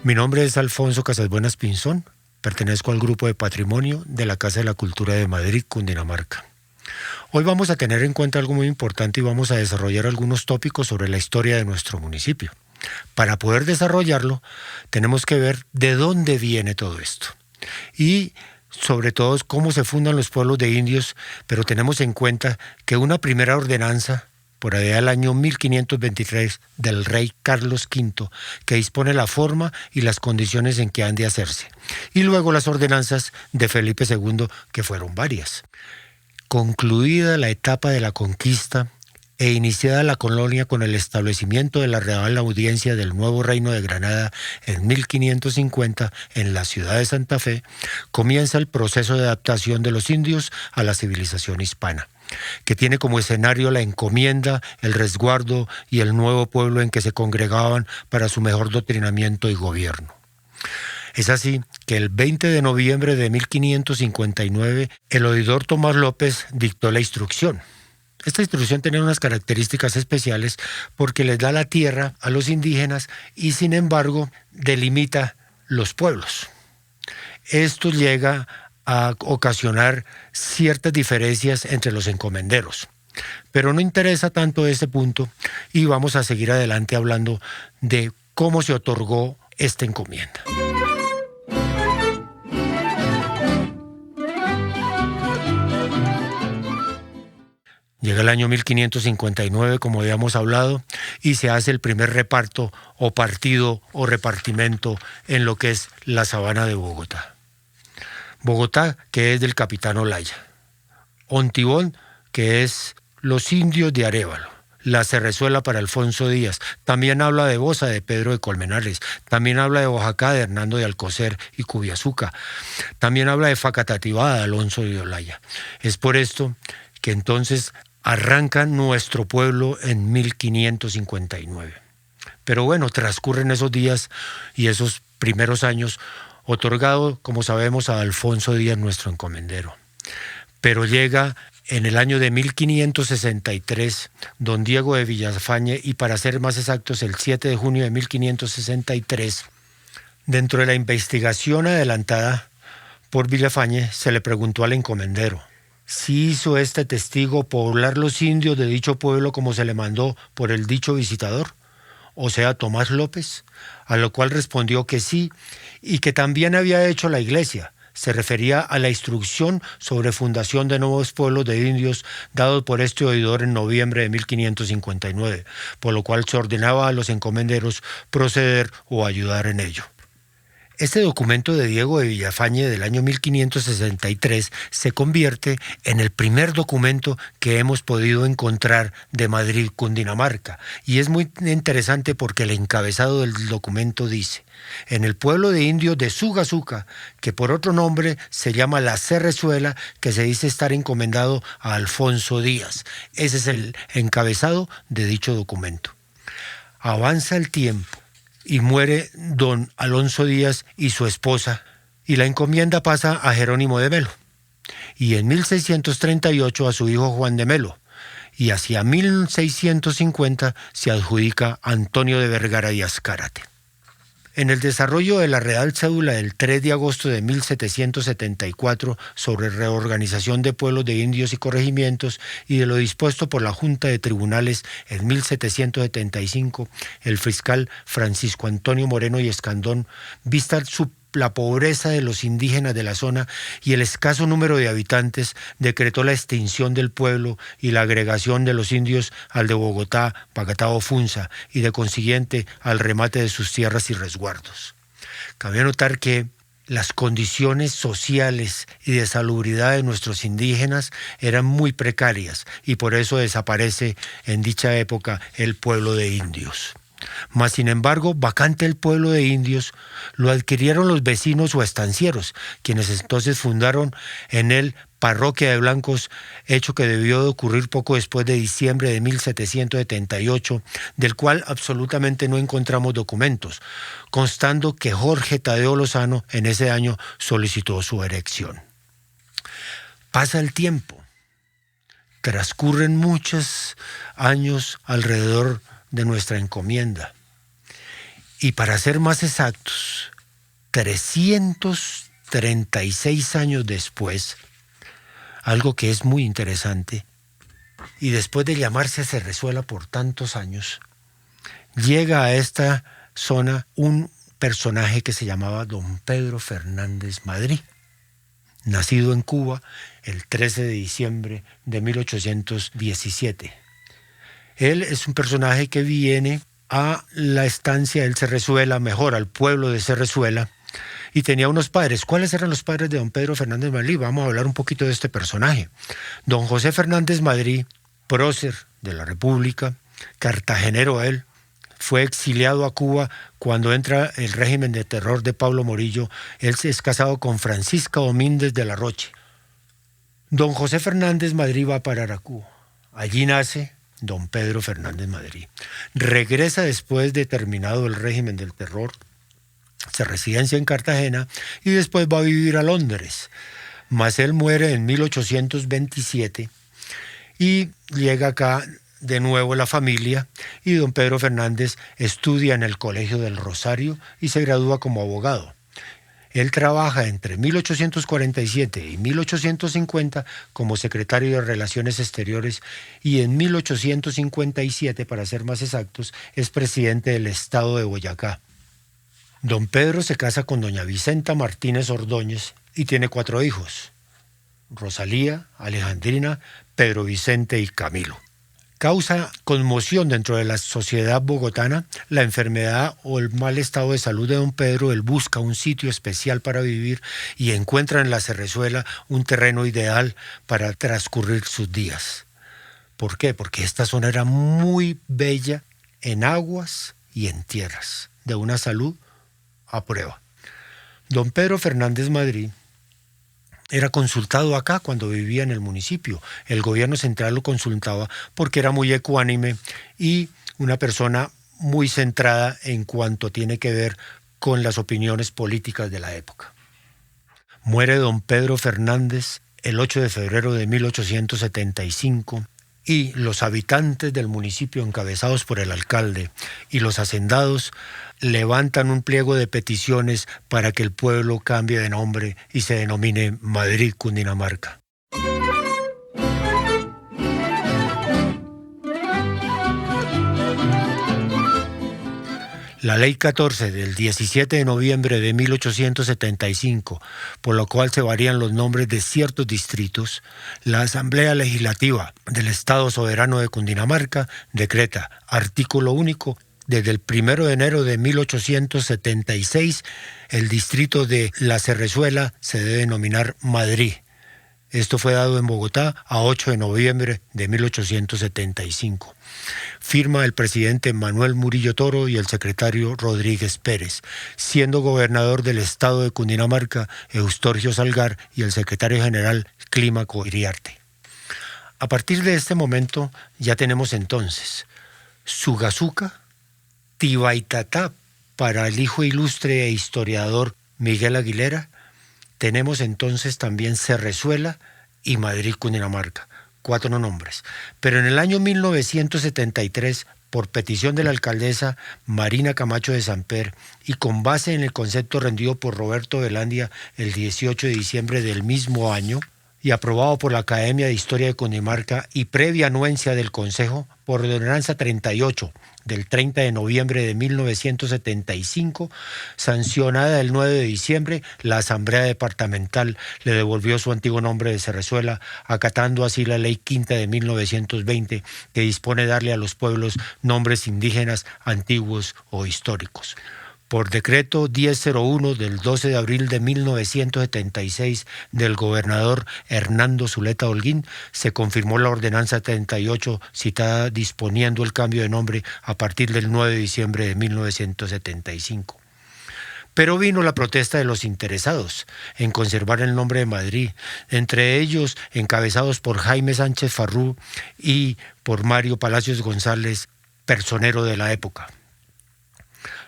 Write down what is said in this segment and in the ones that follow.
Mi nombre es Alfonso Casasbuenas Pinzón, pertenezco al Grupo de Patrimonio de la Casa de la Cultura de Madrid, Cundinamarca. Hoy vamos a tener en cuenta algo muy importante y vamos a desarrollar algunos tópicos sobre la historia de nuestro municipio. Para poder desarrollarlo, tenemos que ver de dónde viene todo esto y sobre todo cómo se fundan los pueblos de indios, pero tenemos en cuenta que una primera ordenanza por allá del año 1523 del rey Carlos V, que dispone la forma y las condiciones en que han de hacerse. Y luego las ordenanzas de Felipe II, que fueron varias. Concluida la etapa de la conquista e iniciada la colonia con el establecimiento de la Real Audiencia del nuevo Reino de Granada en 1550 en la ciudad de Santa Fe, comienza el proceso de adaptación de los indios a la civilización hispana, que tiene como escenario la encomienda, el resguardo y el nuevo pueblo en que se congregaban para su mejor doctrinamiento y gobierno. Es así que el 20 de noviembre de 1559 el oidor Tomás López dictó la instrucción. Esta instrucción tenía unas características especiales porque les da la tierra a los indígenas y sin embargo delimita los pueblos. Esto llega a ocasionar ciertas diferencias entre los encomenderos. Pero no interesa tanto ese punto y vamos a seguir adelante hablando de cómo se otorgó esta encomienda. Llega el año 1559, como habíamos hablado, y se hace el primer reparto o partido o repartimento en lo que es la sabana de Bogotá. Bogotá, que es del capitán Olaya. Ontibón, que es los indios de Arévalo. La Cerrezuela para Alfonso Díaz. También habla de Bosa de Pedro de Colmenares. También habla de Oaxaca de Hernando de Alcocer y Cubiazuca. También habla de Facatativá de Alonso de Olaya. Es por esto que entonces arranca nuestro pueblo en 1559. Pero bueno, transcurren esos días y esos primeros años, otorgado, como sabemos, a Alfonso Díaz, nuestro encomendero. Pero llega en el año de 1563, don Diego de Villafañe, y para ser más exactos, el 7 de junio de 1563, dentro de la investigación adelantada por Villafañe, se le preguntó al encomendero si hizo este testigo poblar los indios de dicho pueblo como se le mandó por el dicho visitador, o sea, Tomás López, a lo cual respondió que sí, y que también había hecho la iglesia. Se refería a la instrucción sobre fundación de nuevos pueblos de indios dados por este oidor en noviembre de 1559, por lo cual se ordenaba a los encomenderos proceder o ayudar en ello. Este documento de Diego de Villafañe del año 1563 se convierte en el primer documento que hemos podido encontrar de Madrid, Cundinamarca, y es muy interesante porque el encabezado del documento dice: en el pueblo de indios de Sugazuca, que por otro nombre se llama la Cerrezuela, que se dice estar encomendado a Alfonso Díaz. Ese es el encabezado de dicho documento. Avanza el tiempo y muere don Alonso Díaz y su esposa, y la encomienda pasa a Jerónimo de Melo, y en 1638 a su hijo Juan de Melo, y hacia 1650 se adjudica a Antonio de Vergara y Azcárate. En el desarrollo de la Real Cédula del 3 de agosto de 1774 sobre reorganización de pueblos de indios y corregimientos y de lo dispuesto por la Junta de Tribunales en 1775, el fiscal Francisco Antonio Moreno y Escandón, vista la pobreza de los indígenas de la zona y el escaso número de habitantes, decretó la extinción del pueblo y la agregación de los indios al de Bogotá, Pagatá o Funza, y de consiguiente al remate de sus tierras y resguardos. Cabe notar que las condiciones sociales y de salubridad de nuestros indígenas eran muy precarias y por eso desaparece en dicha época el pueblo de indios. Mas, sin embargo, vacante el pueblo de indios, lo adquirieron los vecinos o estancieros, quienes entonces fundaron en él Parroquia de Blancos, hecho que debió de ocurrir poco después de diciembre de 1778, del cual absolutamente no encontramos documentos, constando que Jorge Tadeo Lozano en ese año solicitó su erección. Pasa el tiempo, transcurren muchos años alrededor de nuestra encomienda. Y para ser más exactos, 336 años después, algo que es muy interesante, y después de llamarse Cerrezuela por tantos años, llega a esta zona un personaje que se llamaba don Pedro Fernández Madrí, nacido en Cuba el 13 de diciembre de 1817. Él es un personaje que viene a la estancia del Cerrezuela, mejor al pueblo de Cerrezuela, y tenía unos padres. ¿Cuáles eran los padres de don Pedro Fernández Madrí? Vamos a hablar un poquito de este personaje. Don José Fernández Madrí, prócer de la República, cartagenero él, fue exiliado a Cuba cuando entra el régimen de terror de Pablo Morillo. Él se es casado con Francisca Domínguez de la Roche. Don José Fernández Madrí va a parar a Cuba. Allí nace don Pedro Fernández Madrí. Regresa después de terminado el régimen del terror, se residencia en Cartagena y después va a vivir a Londres. Mas él muere en 1827 y llega acá de nuevo la familia, y don Pedro Fernández estudia en el Colegio del Rosario y se gradúa como abogado. Él trabaja entre 1847 y 1850 como secretario de Relaciones Exteriores y en 1857, para ser más exactos, es presidente del estado de Boyacá. Don Pedro se casa con doña Vicenta Martínez Ordóñez y tiene 4 hijos: Rosalía, Alejandrina, Pedro Vicente y Camilo. Causa conmoción dentro de la sociedad bogotana la enfermedad o el mal estado de salud de don Pedro. Él busca un sitio especial para vivir y encuentra en la Cerrezuela un terreno ideal para transcurrir sus días. ¿Por qué? Porque esta zona era muy bella en aguas y en tierras, de una salud a prueba. Don Pedro Fernández Madrí era consultado acá cuando vivía en el municipio. El gobierno central lo consultaba porque era muy ecuánime y una persona muy centrada en cuanto tiene que ver con las opiniones políticas de la época. Muere don Pedro Fernández el 8 de febrero de 1875 y los habitantes del municipio, encabezados por el alcalde y los hacendados, levantan un pliego de peticiones para que el pueblo cambie de nombre y se denomine Madrid, Cundinamarca. La Ley 14 del 17 de noviembre de 1875, por lo cual se varían los nombres de ciertos distritos, la Asamblea Legislativa del Estado Soberano de Cundinamarca decreta, artículo único, desde el 1 de enero de 1876, el distrito de La Cerrezuela se debe denominar Madrid. Esto fue dado en Bogotá a 8 de noviembre de 1875. Firma el presidente Manuel Murillo Toro y el secretario Rodríguez Pérez, siendo gobernador del estado de Cundinamarca Eustorgio Salgar y el secretario general Clímaco Iriarte. A partir de este momento ya tenemos entonces Sugazuca, Tibaitatá para el hijo ilustre e historiador Miguel Aguilera. Tenemos entonces también Cerrezuela y Madrid, Cundinamarca, 4 nombres. Pero en el año 1973, por petición de la alcaldesa Marina Camacho de Samper y con base en el concepto rendido por Roberto Velandia el 18 de diciembre del mismo año y aprobado por la Academia de Historia de Cundinamarca y previa anuencia del Consejo por ordenanza 38 del 30 de noviembre de 1975, sancionada el 9 de diciembre, la Asamblea Departamental le devolvió su antiguo nombre de Cerrezuela, acatando así la Ley Quinta de 1920, que dispone darle a los pueblos nombres indígenas antiguos o históricos. Por decreto 1001 del 12 de abril de 1976 del gobernador Hernando Zuleta Holguín, se confirmó la ordenanza 38 citada disponiendo el cambio de nombre a partir del 9 de diciembre de 1975. Pero vino la protesta de los interesados en conservar el nombre de Madrid, entre ellos encabezados por Jaime Sánchez Farrú y por Mario Palacios González, personero de la época.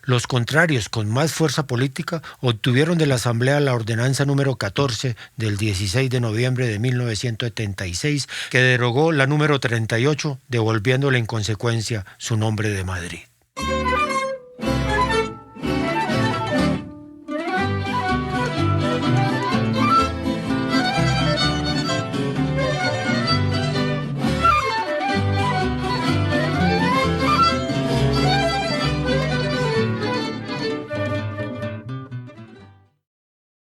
Los contrarios, con más fuerza política, obtuvieron de la Asamblea la ordenanza número 14 del 16 de noviembre de 1976, que derogó la número 38, devolviéndole en consecuencia su nombre de Madrid.